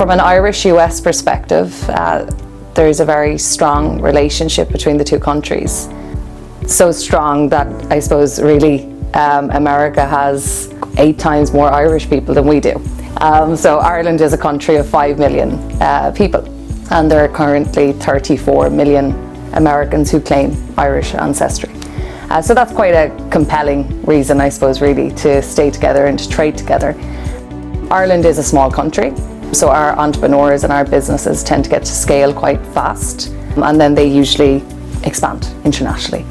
From an Irish-US perspective, there's a very strong relationship between the two countries. So strong that I suppose really America has 8 times more Irish people than we do. So Ireland is a country of 5 million people, and there are currently 34 million Americans who claim Irish ancestry. So that's quite a compelling reason, I suppose, really, to stay together and to trade together. Ireland is a small country, so our entrepreneurs and our businesses tend to get to scale quite fast, and then they usually expand internationally.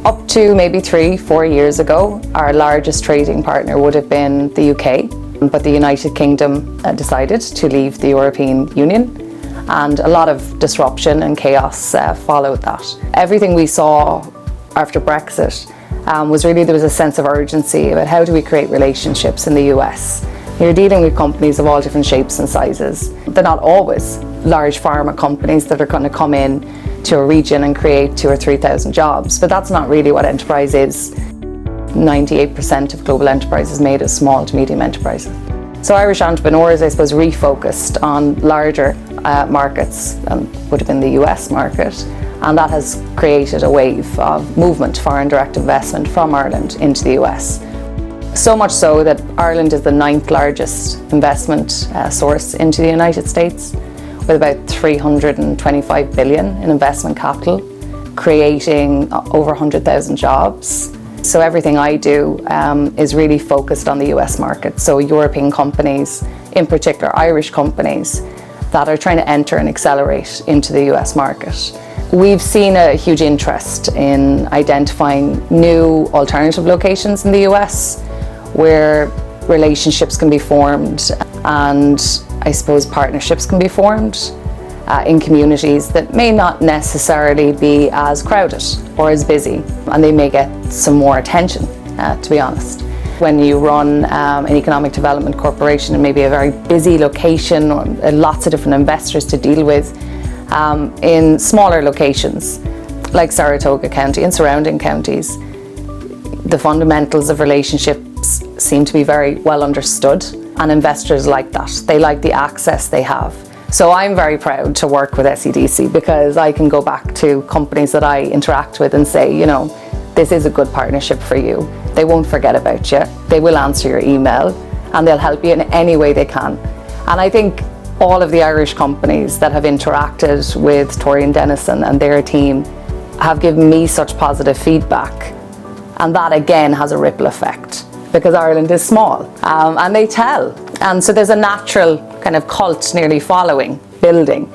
Up to maybe 3-4 years ago, our largest trading partner would have been the UK, but the United Kingdom decided to leave the European Union, and a lot of disruption and chaos followed that. Everything we saw after Brexit was really, there was a sense of urgency about how do we create relationships in the US. You're dealing with companies of all different shapes and sizes. They're not always large pharma companies that are going to come in to a region and create 2,000 or 3,000 jobs, but that's not really what enterprise is. 98% of global enterprise is made of small to medium enterprises. So Irish entrepreneurs, I suppose, refocused on larger markets, would have been the US market, and that has created a wave of movement, foreign direct investment from Ireland into the US. So much so that Ireland is the 9th largest investment source into the United States, with about 325 billion in investment capital, creating over 100,000 jobs. So everything I do is really focused on the US market. So European companies, in particular Irish companies, that are trying to enter and accelerate into the US market. We've seen a huge interest in identifying new alternative locations in the US where relationships can be formed and I suppose partnerships can be formed in communities that may not necessarily be as crowded or as busy, and they may get some more attention, to be honest. When you run an economic development corporation in maybe a very busy location or lots of different investors to deal with, in smaller locations like Saratoga County and surrounding counties, the fundamentals of relationships seem to be very well understood, and investors like that. They like the access they have. So I'm very proud to work with SEDC because I can go back to companies that I interact with and say, you know, this is a good partnership for you. They won't forget about you. They will answer your email and they'll help you in any way they can. And I think all of the Irish companies that have interacted with Torian Dennison and their team have given me such positive feedback. And that again has a ripple effect because Ireland is small and they tell. And so there's a natural kind of cult nearly following, building.